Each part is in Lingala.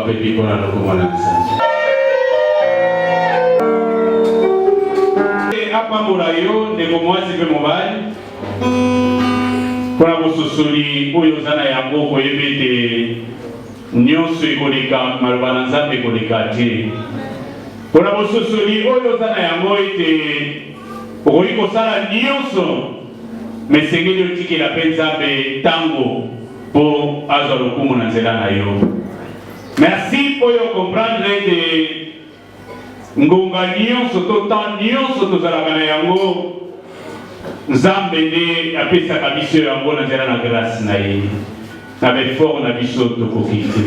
pepi pour la locomotion. Apa murayo de mwasi pe mobile pour la bososoli oyo zana yango koyebete nyonso ekoleka malobana nzambe ekoleka te pour la bososoli oyo zana yango ete okoki kosala nyonso mesengeli otikela mpe nzambe ntango mpo azwa lokumu na nzela na yo. Merci mpo yo comprendre ete ngonga nyonso to temps nyonso tozalaka na yango nzambe nde apesaka biso yango na nzela na grâce na ye na befort na biso tokoki te.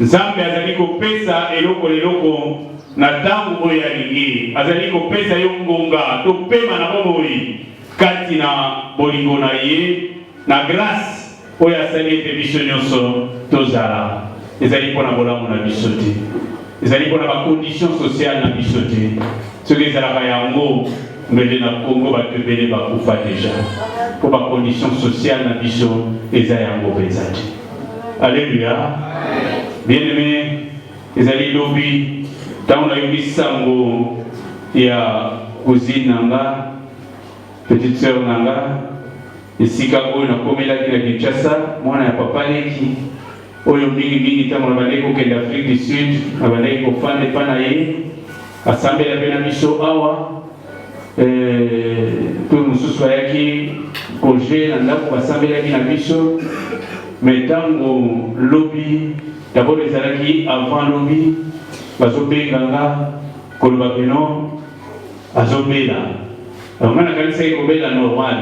Nzambe azali kopesa eloko na ntango oyo alingi azali kopesa yo ngonga topema na bomoi kati na bolingo na ye na grâce oyo asali ete biso nyonso tozala ezali mpona bolamu na biso te ezali mpona bacondition sociale na biso te soki ezalaka yango mbele na Congo bato ebele bakufa deja mpo bacondition sociale na biso eza yango mpenza te. Alleluya. Bien-aimé, ezali lobi ntango nayobi sango ya cousine nanga petite sœur nanga esika oyo nakomelaki na Kinshasa mwana ya papa leki oyo mingi ntango nabandaki kokende Afrique du Sud nabandaki kofanda epa na ye asambela mpe na biso awa mpe mosusu ayaki koje na ndako basambelaki na biso me ntango lobi dabord ezalaki avant lobi bazobenganga koloba peno azobela nga nakanisaki kobela normal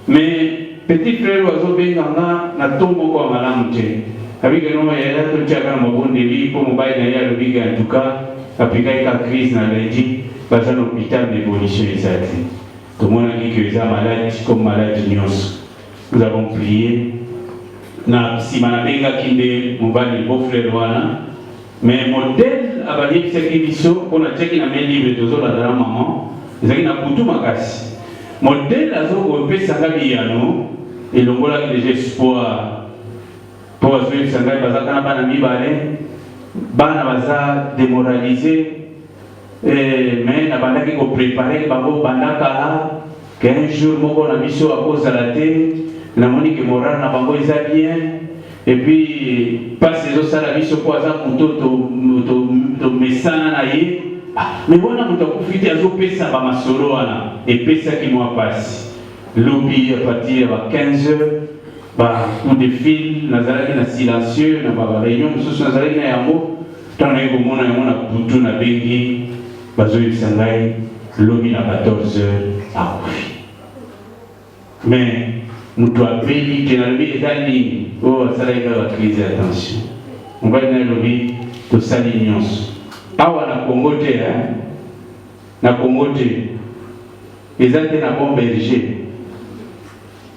mais petit frère azobenganga na ntongo moko ya malamu te abikeno yala totiaka na mabondeli mpo mobali na ye alobiki en tout cas apikaki ka crise na lundi baza na hôpital na évolution eza te tomonaki ke eza malade comme malade nyonso. Nous avons prié na nsima nabengaki nde mobali beau-frère wana mais modèle abayebisaki biso mpo natiaki na main libre tozolanda na maman ezalaki na butu makasi modèle azokopesanga biyano elongolaki deja espoir mpo bazoyebisa ngai bazaka na bana mibale bana baza démoralisé mais nabandaki koprépare bango bandakala ke un jour moko na biso akozala te namoni ke moral na bango eza bien et puis pasi ezosala biso mpo aza moto tomesana na ye mais wana moto akufi te azopesa bamasolo wana epesaki mwa pasi lobi a partir ya ba 15 heures coup de fil nazalaki na silencieux na baréunion mosusu nazalaki na yango ntango naye komona yango na butu na bengi bazoyebisa ngai lobi na 14 heures akufi mais moto abeli te nalobi eza nini oyo asalaki kaka bacrise ya tension mobali na lobi tosali nyonso awa na Congo te na Congo te eza te na bon berger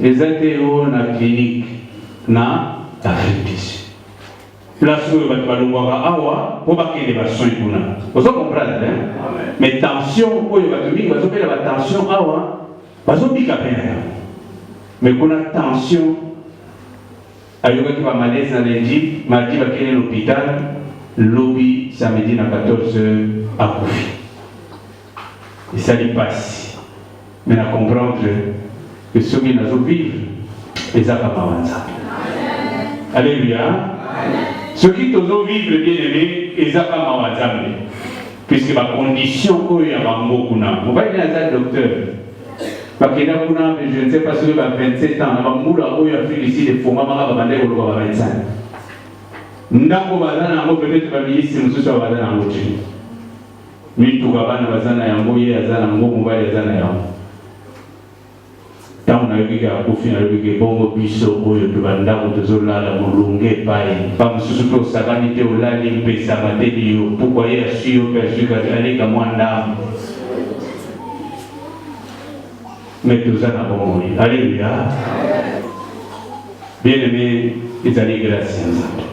eza te oyo na clinique na Afrique du Sud place oyo bato balongwaka awa mpo bakende basoin kuna ozo comprendre mais tension oyo bato mingi bazopela batension awa bazobika mpe na yango mais kuna tension ayokaki bamalaise na lundi mardi bakende l'hôpital lobi samedi na 14 heures akufi esali pasi mais na comprendre que soki nazovivre ezaka mawa nzambe. Alléluia. Soki tozovivre bien aimé ezaka mawa nzambe puisque bacondition oyo ya bango kuna mobali aza docteur bakenda kuna je ne sais pas soki ba 27 ans na bambula oyo Afrique ici de fongamaka babandaki koloba ba 25 ndako baza na yango peut-être baministre mosusu baza na yango te mituka bana baza na yango ye aza na yango mobali aza na yango ntango nayoki akufi nayoki bongo biso oyo tobandako tozolala molunge epai pa mosusu mpe osakani te olali mpesaka te liyo pourkua ye asui yo mpe asui aleka mwa ndambo mais toza na bomoi. Alléluia. Bien-aimé ezali grâce ya nzambe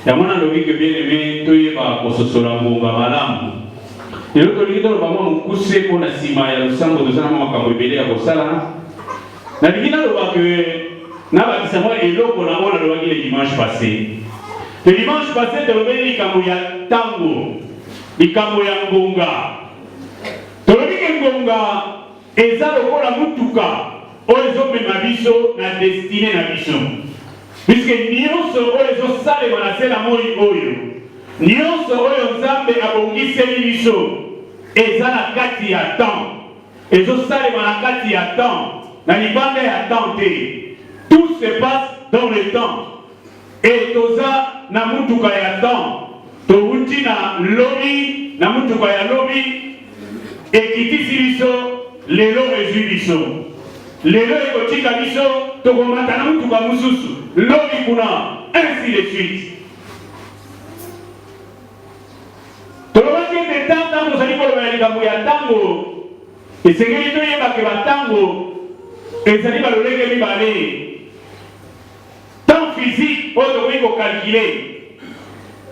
yango nalobi ke bien-aimé toyeba kososola ngonga malamu lelo tolingi toloba mwa mokuse mpo na nsima ya losango tozala mwa makambo ebele ya kosala nalingi naloba ke nabakisa mwa eloko nango nalobaki le dimanche passé Le dimanche passé, tu as vu likambo ya tango, likambo ya ngonga. Tu as vu que ngonga eza lokola mutuka oyo ezomema biso na destinée na biso. Puisque nyonso oyo ezosalema na se na moi oyo, nyonso oyo Nzambe abongiseli biso eza na kati ya temps. Ezosalema na kati ya temps, na libanda ya temps te. Tout se passe dans le temps. Et toza na mutuka ya temps, touti na lobi, na mutuka ya lobi, ekitisi biso, lelo ezwi biso. Lelo ekotika biso, tokomata na mutuka mususu, lobi kuna, ainsi de suite. Tolobaki ete tango tozali koloba ya likambo ya tango, esengeli toyeba ke batango ezali balolenge mibale. Temps physique, on doit calculer.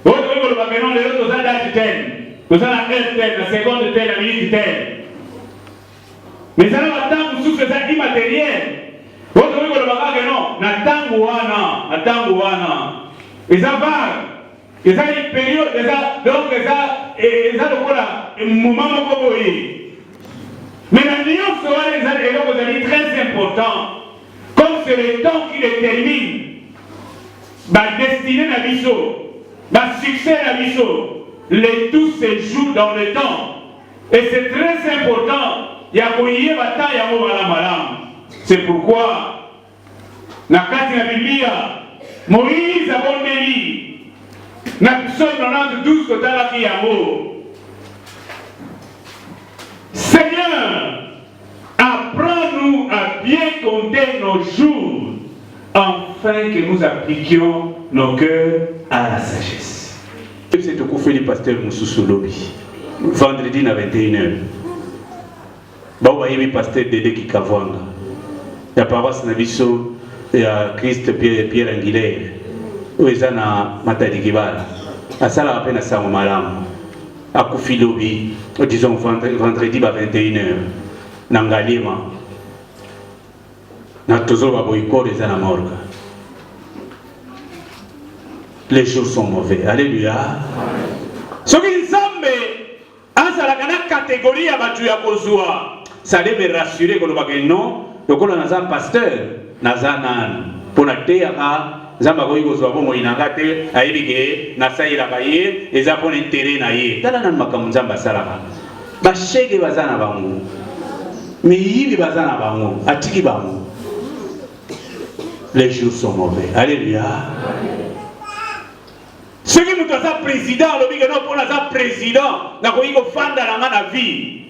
On doit calculer non, les autres ont date telle. Nous avons la heure telle, la seconde telle, la minute telle. Mais ça n'a pas tant sous ce immatériel. On doit calculer non, na tango wana. Et ça va. Et ça une période, donc ça le moment où mais la nuance est très important. Comme c'est le temps qui détermine ma destinée na biso, ma succès na biso, les tout se joue dans le temps. Et c'est très important. Il y a c'est pourquoi, dans la Bible, Moïse a bon délit. Dans le psaume 92, côté là qui a mot. Seigneur, apprends-nous à bien compter nos jours, afin que nous appliquions nos cœurs à la sagesse. C'est au coup fait du pasteur Moussoussou Lobi, vendredi à 21h. Bawa pasteur Dédé Kikavanga. Il y a paroisse Nabiso, il y a Christ Pierre Anguilère, où il y a Matadi Kibala. À ça, la peine à ça, Malam. À Koufi Lobi, disons vendredi à 21h. Nangalima. Les jours sont mauvais. Alléluia. Ce qui semble, en catégorie à battu à Kozua, ça devait me rassurer que le non, donc on a un pasteur, Nazanan, pour la terre, Zambagoy Kozua, bon, il a gâté, à Ebigé, Nasaï la Baye, et Zapon intérêt naïe. Talanan Makamuzamba Salama. Bachege Bazana Bango. Mais il y a Bazana Bango, Atiki Bango. Les jours sont mauvais. Alléluia. Ce qui nous a président, le big pour la président, n'a pas eu fan dans la vie.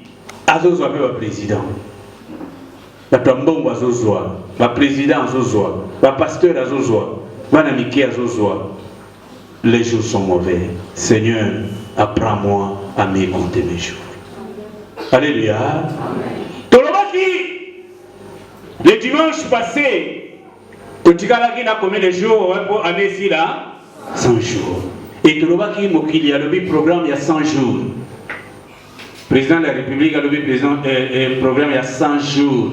Azozo a le président. La tambon Azozo, la président Azozo, la pasteur Azozo, la namiki Azozo. Les jours sont mauvais. Seigneur, apprends-moi à me compter mes jours. Alléluia. Tolobaki, le dimanche passé, Totikalaki n'a combien de jours pour année ici là 100 jours. Et Tolobaki Mokili a le programme il y a 100 jours. Président de la République a le programme il y a 100 jours.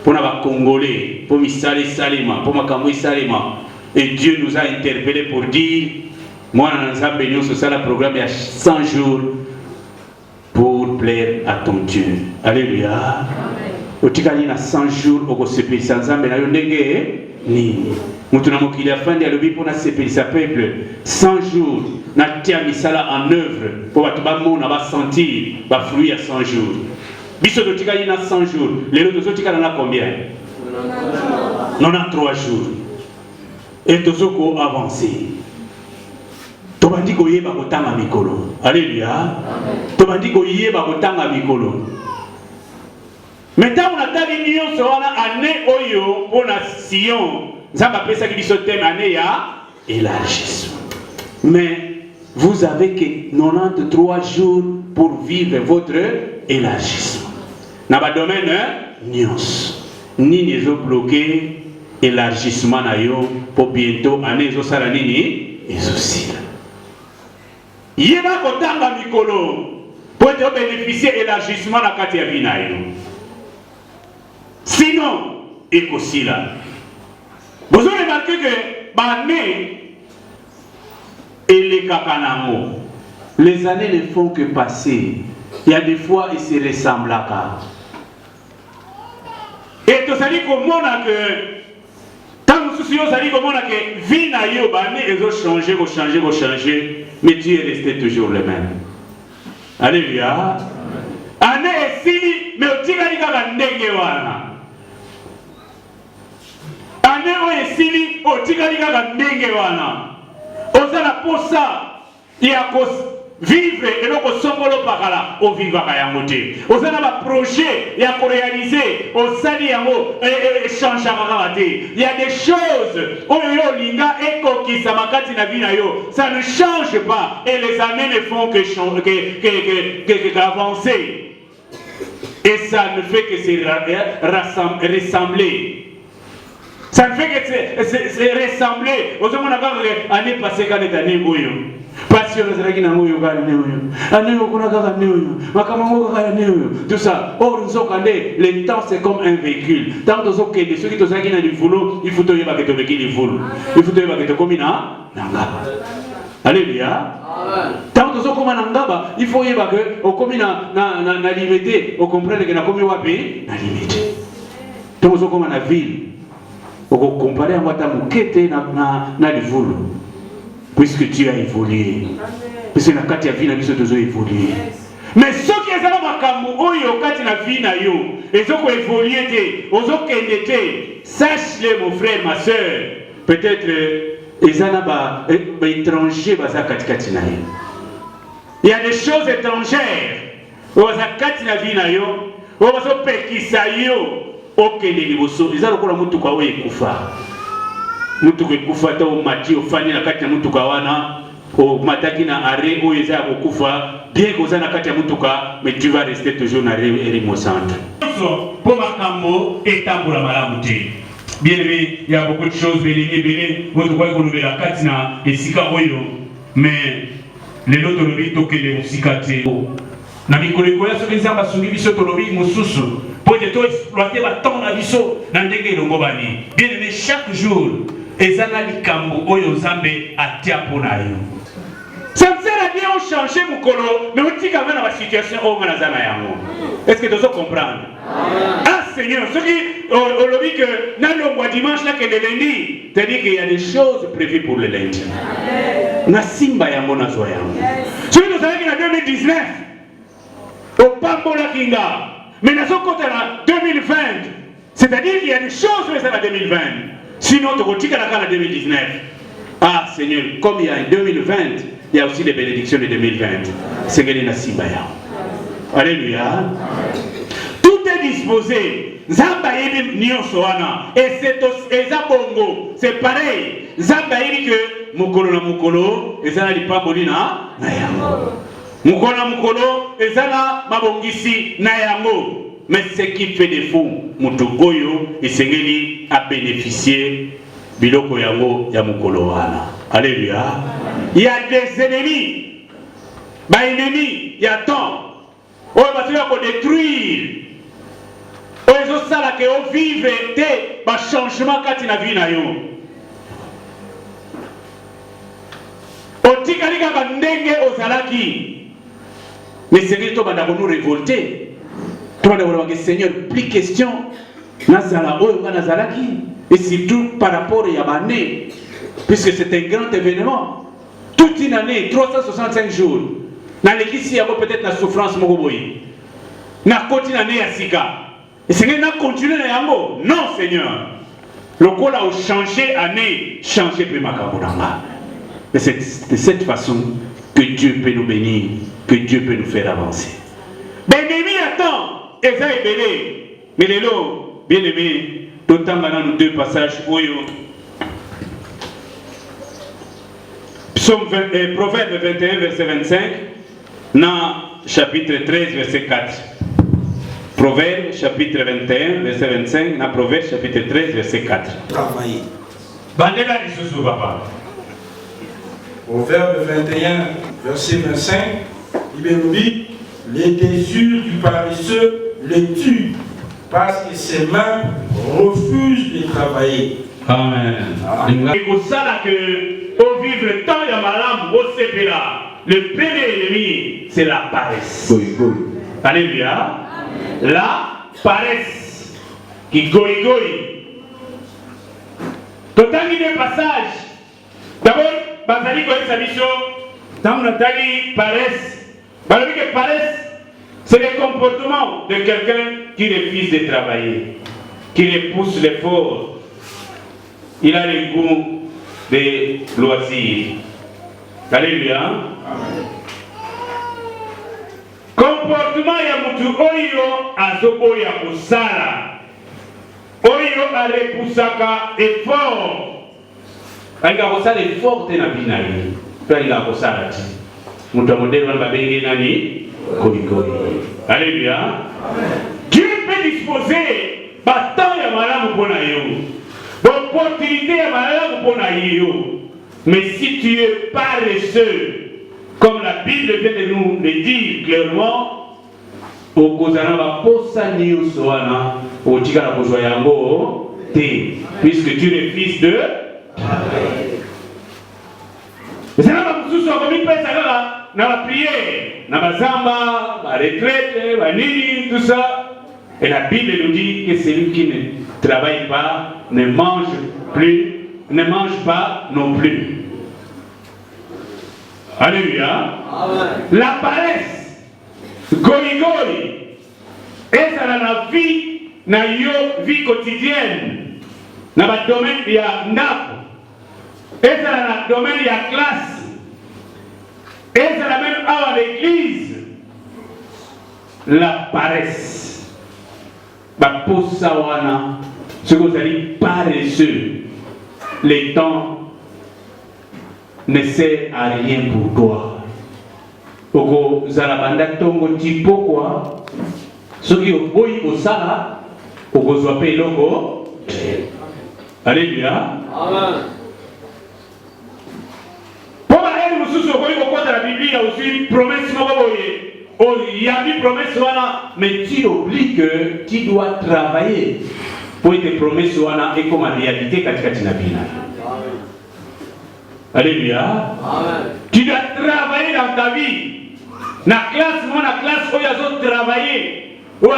Pour les Congolais, pour Misali Salima, pour Makamui Salima. Et Dieu nous a interpellés pour dire, moi, nous avons béni sur ça le programme il y a 100 jours pour plaire à ton Dieu. Alléluia. Au Tikali na 100 jours au CP sans âme na yondenge ni mutuna mokili afandi alobi pour na CP sa peuple 100 jours na tia misala en œuvre pour batba mona ba sentir ba fruit à 100 jours biso do Tikali na 100 jours les autres Tikali na combien 93 jours et tozoko avancer tobandi ko yeba kotanga mikolo. Alléluia. Tobandi ko yeba kotanga mikolo. Maintenant, on a tali nyonso wana année oyo pour la Sion. Nzamba pesa ki biso thème année ya élargissement. Mais vous avez que 93 jours pour vivre votre élargissement. Dans le domaine nyonso. Nini ezo bloqué élargissement na yo pour bientôt année ezo sala nini ezo sila. Yeba kotanga mikolo pour te bénéficier élargissement na kati ya bina yo. Sinon, et aussi là. Vous avez remarqué que l'année et les kakanamo. Les années ne font que passer. Il y a des fois, ils se ressemblent à. Et tout ça dit comment que tant que vous avez comment que vie n'a eu ils ont changé, mais Dieu est resté toujours le même. Alléluia. Année est si, mais au tigre ndenge wana. Année est si, au tigre ndenge wana. Osala posa, il y a vivre et donc songolo pakala au vivaka yangote. Osana ba projet ya ko réaliser au sali yango échange akakate. Il y a des choses oyo linga eko kisamakati na vina yo. Ça ne change pas et les années ne font que avancer. Et ça ne fait que se ressembler. Ça ne fait que se ressembler. Aux hommes on a année passée quand les années oyo. Parce que tout ça. Or, le temps c'est comme un véhicule. Tant que ceux qui sont dans le voulot, il faut que tu aies le voulot. Il faut que tu aies le commun. Alléluia. Tant que ceux qui il faut que tu aies la limité. Vous comprenez que tu as la limité. Tant que ceux qui sont dans la ville, vous comparez à moi, tu as le voulot. Puisque tu as évolué. Puisque la carte de vie n'a pas évolué. Mais ceux qui sont dans la vie n'a ils ont évolué, ils ont été. Sache-le, mon frère, ma soeur. Peut-être ils sont étrangers. Il y a des choses étrangères. Ils ont carte de vie n'a ils ont pékisa ok les liboso. Ils ont encore mutu kwa we kufa. Mutu kufa ta umati ofani na kati ya mutuka wana o mataki na arrêt o eza kufa bien que ozana kati ya mutuka mais tu vas rester toujours na Rimo centre. Pour makambo etambula malamu te. Bien aimé, il y a beaucoup de choses belé votre quoi ko lobela kati na esika oyo mais les lots de lobi tokele musika te. Na mikolo ya soki nzamba sungi biso to lobi mususu pour que to exploiter ba temps na biso na ndenge longo bani. Bien aimé, chaque jour ezana likambo oyo Nzambe atia pona yo. Ça me sert à bien changer mon colo, mais on dit quand même dans la situation où on a zana yango. Est-ce que tu dois comprendre? Ah Seigneur, ce qui on le dit que dans le mois dimanche là que le lundi, tu dis qu'il y a des choses prévues pour le lundi. Na simba yango na zo yango. Ce que nous savons qu'il y a 2019 au Pambola Kinga, mais dans ce côté là 2020, c'est-à-dire qu'il y a des choses mais c'est la 2020. Sinon, tu retires la carte en 2019. Ah Seigneur, comme il y a en 2020, il y a aussi les bénédictions de 2020. C'est que les Nassibaya. Alléluia. Tout est disposé. Zambaïri Nyosoana. Et c'est Zabongo. C'est pareil. Zambaïri que Mukolo na Mukolo. Et ça n'a pas bolina. Mukolo na Mukolo. Et ça n'a mabongisi Nayango. Mais ce qui fait défaut, Mutugoyo et Sengeli a bénéficié Biloko Yango Yamukoloana. Alléluia. Il y a des ennemis. Bah, ennemis, il y a tant. On va détruire. On va ça que on vivre des changements quand il a vu na yo. On dit qu'il y a des ndenge ozalaki. Mais c'est que tout va nous révolter. Seigneur, plus question Nazala Nazalaki et surtout par rapport à Yabané, puisque c'est un grand événement. Toute une année, 365 jours. Dans l'église, il y a peut-être la souffrance Mogoboy. Na continue année à Sika. Et Seigneur n'a continué à Yango. Non, Seigneur. Le col a changé année, changé pour Makabonanga. Et c'est de cette façon que Dieu peut nous bénir, que Dieu peut nous faire avancer. Ben-aimé, attends. Et ça est belé. Mais les lots, bien aimés, d'autant dans nos deux passages, Proverbe 21, verset 25, dans chapitre 13, verset 4. Proverbe, chapitre 21, verset 25, dans Proverbe, chapitre 13, verset 4. Travailler. Bandela Lisusu, papa. Proverbe 21, verset 25, il nous dit, les désirs du paresseux le tue parce que ses mains refusent de travailler. Amen. Et pour ça que au vivre le temps et à malam, au sepela. Le premier ennemi, c'est la paresse. Alléluia. La paresse qui goï. Total deux passages. D'abord, Bazali Goï Sabicho, dans Nathalie paresse. Bazali que paresse, c'est le comportement de quelqu'un qui refuse de travailler, qui repousse l'effort. Il a le goût des loisirs. Alléluia. Amen. Comportement ya mutu oyo azobo ya kusala. Oyo a repoussaka effort. Aïga kusala effort te na binayi. Puis aïga kusala ti. Mutu modèle wana babenge nani? Koi. Alléluia. Dieu peut disposer battant ya malamu pona yo. L'opportunité ya malamu pona yo. Mais si tu es paresseux, comme la Bible vient de nous le dire clairement, au Kozana va posani au soana, au Tigara Bozoyango, puisque tu es fils de travail. Mais ça n'a pas besoin de comme il peut ça dans la prière, dans la zamba, la retraite, la nini, tout ça. Et la Bible nous dit que celui qui ne travaille pas ne mange plus, ne mange pas non plus. Alléluia. Amen. La paresse, goï, et ça dans la vie, dans la vie quotidienne, dans le domaine de la nappe, et ça dans le domaine de la classe, et ça même à l'église, la paresse. La posawana, ce que vous allez paresseux, les temps ne sert à rien pour toi. Oko zalabanda tongo tipo quoi. Ce qui est beau au sala, oko zoape logo. Alléluia. Amen. Pour elle, nous sommes au la Bible, il y a aussi promesse maboye. Oh, il y a une promesse wana, mais tu oublies que tu dois travailler pour être promesse wana et comme en réalité katikati na bina. Alléluia. Amen. Tu dois travailler dans ta vie. Na classe, moi, la classe, où il y a travailler, où il y a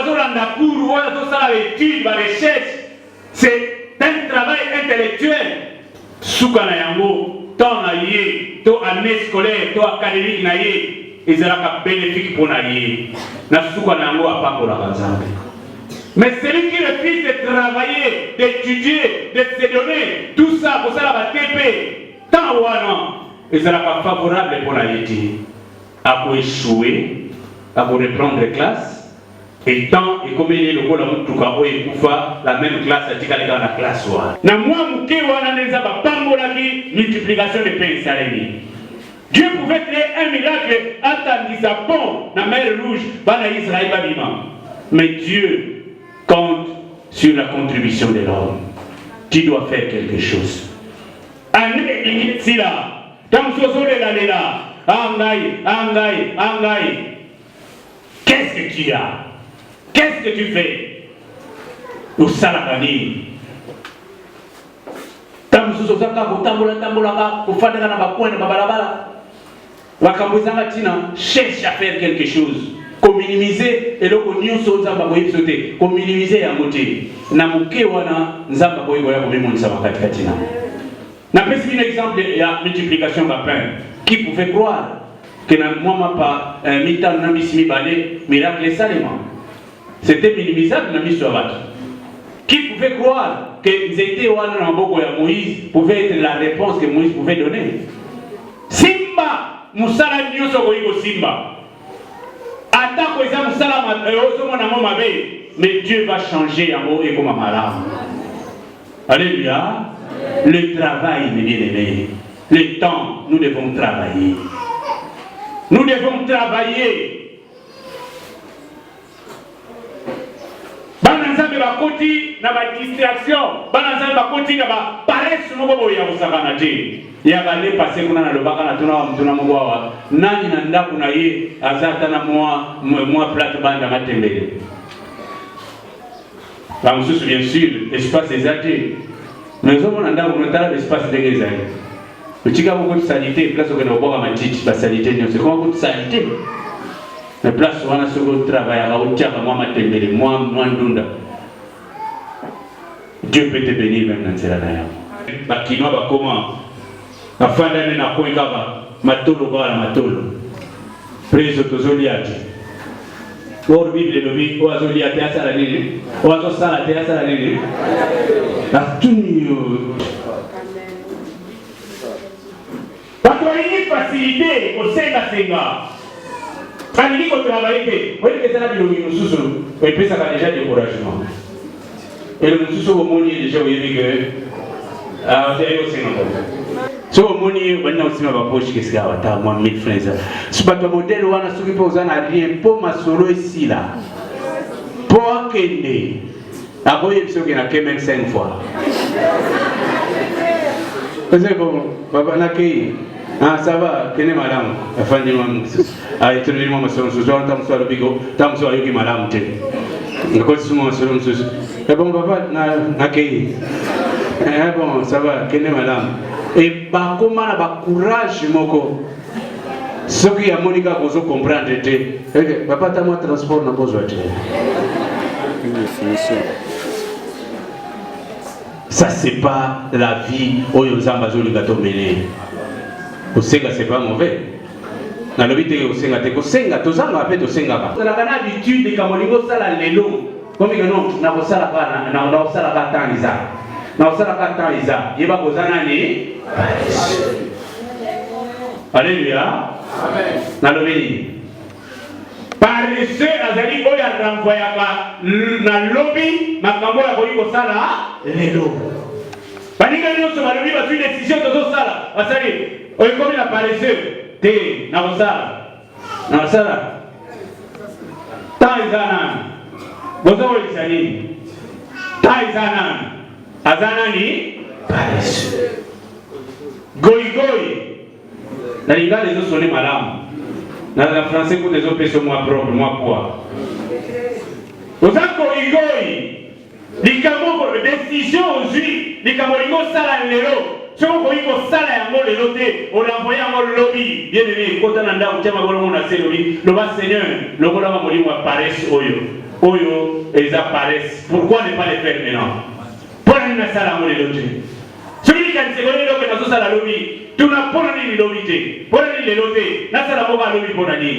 cours, où il y a l'étude, la recherche. C'est un travail intellectuel. Soukana yango, tant na yé, to année scolaire, to académique na yé, ils ont un bénéfique pour na yé. Na soukana yango a pas pour la raison. Mais celui qui refuse de travailler, d'étudier, de se donner, tout ça, pour ça, la TP. Tant ou non, et ça n'est pas favorable pour la vie. À pour échouer, à pour reprendre classe, et tant, et comme il est le rôle de tout cas, la même classe, c'est dans la classe. Na moi, mouké wana neza ba pambolaki multiplication de pain salé. Dieu pouvait créer un miracle attendissant bon dans la mer Rouge, bana Israël babima. Mais Dieu compte sur la contribution de l'homme. Tu dois faire quelque chose. Si là, comme ce là, angaï. Qu'est-ce que tu as? Qu'est-ce que tu fais? Au salabani. Comme ce cherche à faire quelque chose. Comme minimiser et le cognon sauter, comme minimiser à côté. Namuke wana nzamba boy boya comme mon sabakati katina. N'a pas un exemple de la multiplication de pain. Qui pouvait croire que dans moi pas mitan na misimi balé miracle salement. C'était minimisable na miswa. Qui pouvait croire que Zété wana na boko ya Moïse pouvait être la réponse que Moïse pouvait donner. Simba musala nyoso ko iko simba. Attends que ça musala ma na mabe, mais Dieu va changer en mot et comme malade. Alléluia. Le travail, mes bien-aimés. Le temps, nous devons travailler. Nous devons travailler. Bananzambe bakoti na ba distraction, bananzambe bakoti na ba paresse no bobo ya usakana te. Ya gale passer kuna na lobaka na tuna mugwawa. Nani na ndaku na ye azata na moi plate banda matembele. Par monsieur bien sûr, espace des athées. Mais on a un espace de guérison. Utika beaucoup de salité, place où on a matiti, la salité, c'est comment beaucoup de salité. La place où on a ce travail, à Outia, moi, Matembele, moi, Ndunda. Dieu peut te bénir même dans cela d'ailleurs. Bakino, comment la fin d'année n'a pas eu matolo, voilà, matolo. Préso, tozoliati. Or, Bible, le Bible, oazoliati à Salanini, oazosala, à Salanini. La tenue. Parce qu'il y a une facilité au sein de la Sénat. Quand il dit qu'on travaille, vous voyez que c'est là que nous sommes, on peut ça déjà découragement. Et nous sommes au monde déjà, vous voyez que c'est au Sénat. Si au monde, on a aussi ma poche qui est à moi, 1000 francs. Si pas ton modèle, on a souvent posé à rien pour ma solo ici là. Pour qu'elle après, il y a même 5 fois. C'est bon, papa n'a ah, ça va, quelle est madame? La fin du mois, ah, et tout le monde, ce soir, tant soit le bigot, tant soit le madame. Je continue sur le sous. Et bon, papa n'a qu'ayé. Eh bon, ça va, quelle est madame? Et bah, comment la courage, moko? Ce qui a Monica, vous comprendre, papa, t'as mon transport, n'a pas besoin de ça, c'est pas la vie où ils ont besoin de gâteau mêlé. Au Senga, c'est pas mauvais. Dans le vidéo, au Senga, tu Senga, tu as appelé au Senga. Tu as l'habitude de Kamolingo Sala Lelo. Comme il y a non, tu n'as pas ça là, tu n'as pas ça là, tu n'as pas ça là, il va poser un année. Alléluia. Dans le vidéo. Paresseux, Azali, il a renvoyé dans le lobby, ma caméra a voulu ça là, Lelo. Panika nous sommes à l'objet de une décision de tout ça là. Azali. Oui, comme il a paresseux, t'es dans ça. Taïzanan, vous avez dit, Taïzanan, Azanani, paresseux. Goï, la liga les autres sont les malades. Dans la français, pour les autres personnes, moi propre, moi quoi. Vous avez Goï, les camots, décision aujourd'hui, les camots, ça là, l'élo. Si on voit que ça là, on a envoyé un lobby, bien aimé, quand on a dit on a fait lobby, le bas Seigneur, le roi va mourir, apparaissent, Oyo, ils apparaissent. Pourquoi ne pas les faire maintenant? Pour aller dans ça là, on est lobby. Celui qui a une seconde lobby, dans ça là, lobby, tu n'as pas de lobby, pour aller les lobby, dans ça là, on va lobby pour aller.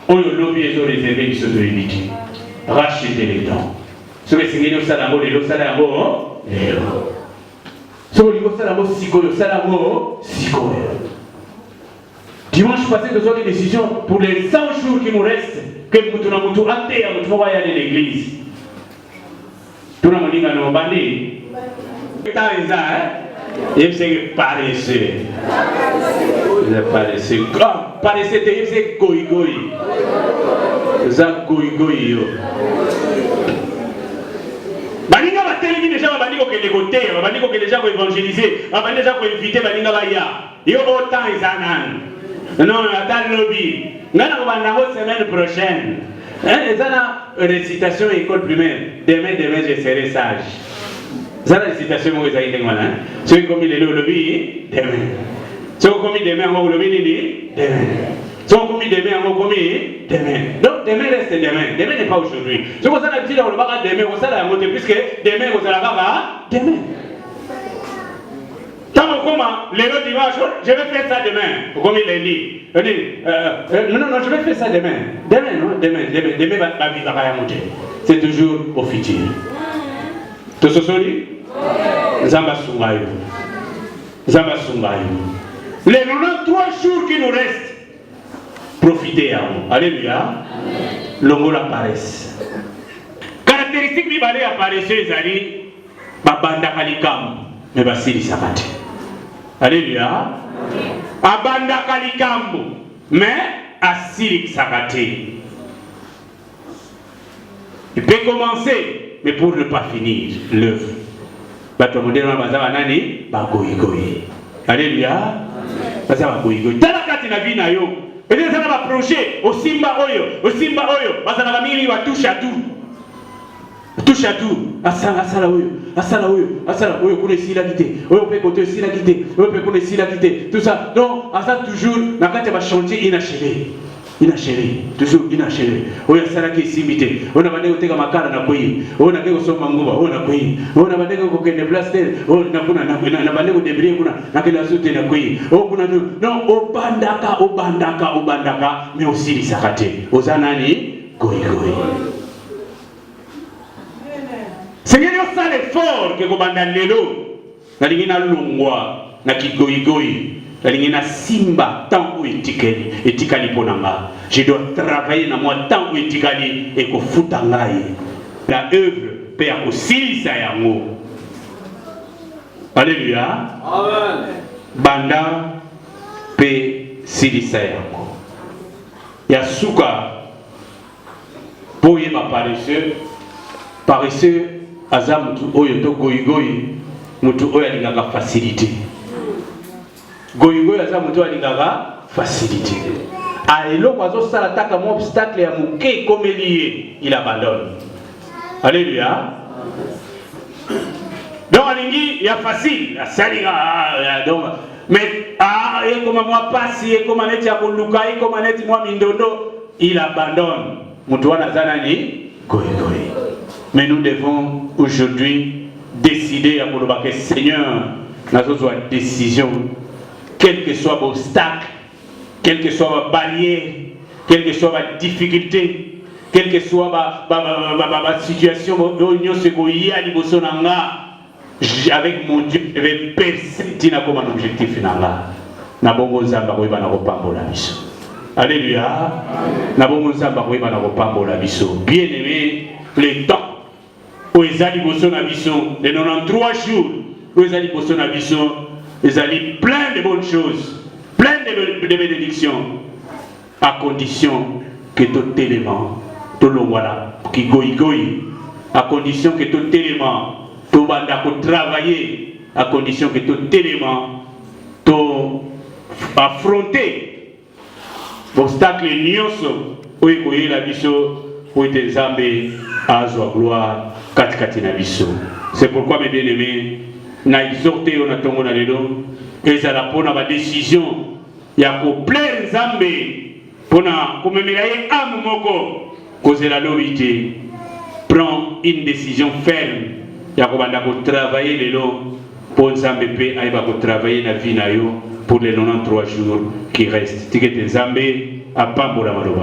Oyo, lobby, ils ont réservé une chose de l'unité. Racheter les temps. Ce que c'est que ça là, on est là, ça là, on est là. Dimanche passé, nous avons une décision pour les 100 jours qui nous restent, que nous avons raté à notre voyage à l'église. Tout le monde dit que nous avons bandé. Il s'est paresseux. Il est paresseux. Paresseux, il s'est goï-goï. Il s'est goï-goï. Baninga va téléviser déjà, baninga que les côtés, baninga que déjà évangéliser, baninga déjà inviter, baninga va y a. Yo autant ils en non, attends le lobby. Nous allons la semaine prochaine. Ils ont une récitation école primaire. Demain, je serai sage. Ça la récitation où ils ont été malins. Ceux comme il est le lobby, demain. Ceux comme il demain, on le lobby, demain. Ceux comme il demain, on commis demain. Donc demain reste demain. Demain n'est pas aujourd'hui. Ce qu'on a dit, on le va demain, on s'en a monté puisque demain, on s'en a demain. Tant que les autres dimanche, je vais faire ça demain. Comme il est dit. Non, je vais faire ça demain. Demain, non, demain, la vie va monter. C'est toujours au futur. Tout ce que dit Zamba Sungayo. Zamba Sungayo. Les 93 jours qui nous restent, profitez à vous. Alléluia. L'ongo apparaissent. Caractéristique du balai apparaissent, les alliés, Babanda Kalikam, mais Basili Sabati. Alléluia. Abanda Kalikambu, mais Asili Sabati. Il peut commencer, mais pour ne pas finir l'œuvre. Batomodéma Bazavanani, Bagoïgoï. Alléluia. Bazavangoïgoï. Talakati na vie na yo. Et les gens va projet au Simba Oyo, Bazana Miri va toucher à tout. touche à tout, asala oyo, kuna ici la quitter, oyo peut côté ici la quitter, oyo peut côté ici la quitter, tout ça. Donc, asa toujours, na quand tu vas chantier inachevé. Toujours inachevé. Oyo asala ki simité. On a bandé côté comme makala na koyi. On a ke ko soma nguba, on a koyi. On a bandé ko kende blaster, on na kuna na bandé ko débrouiller kuna, na ke la soute na koyi. O kuna non, obandaka, mais aussi li sakate. Ozanani koyi. Seigneur, il y a l'effort que vous avez fait. Vous avez fait longwa, na kigoigoi, vous avez fait simba, tant ou etikali ponanga. Je dois travailler dans moi tant ou etikali et que futangai. La œuvre peut être aussi ça yango. Alléluia. Amen. Banda peut silisa yango. Yasuka pour y ma paresseux. Aza mutu oyo to goigoi mutu oyo alingaka facilité. Goigoi aza mutu alingaka facilité. Alelo kwazo sala taka mo obstacle ya muke komelié, il abandonne. Alléluia. Donc alingi ya facile, asalinga donc mais et comme moi passi et comme neti ya koluka et comme neti moi mindondo, il abandonne. Mutu wana zanani goigoi. Mais nous devons aujourd'hui décider à vouloir que Seigneur, nous soit décision, quel que soit l'obstacle, quelle que soit la barrière, quelle que soit la difficulté, quelle que soit la situation, avec mon Dieu, je vais persévérer comme un objectif final. Alléluia. Bien aimé, le temps. Où ils allaient bosser na vision, les 93 jours, où ils allaient bosser na vision, ils allaient plein de bonnes choses, plein de bénédictions, à condition que tout élément, tout le voilà, qui goï, à condition que tout élément, tout banda pour travailler, à condition que tout élément, tout affronter, l'obstacle nyonso, où il la vision, où il est zambé, à soi gloire. C'est pourquoi mes bien-aimés, na exhorté on a tombé dans les dos, et ça la pour la décision, il y a pour plein zambé, pour commémorer un moko, cause la lobité, prend une décision ferme, il y a pour travailler les lots, pour zambé paix, il va travailler la vie pour les 93 jours qui restent. Ticket zambé, à Pambola Maloba.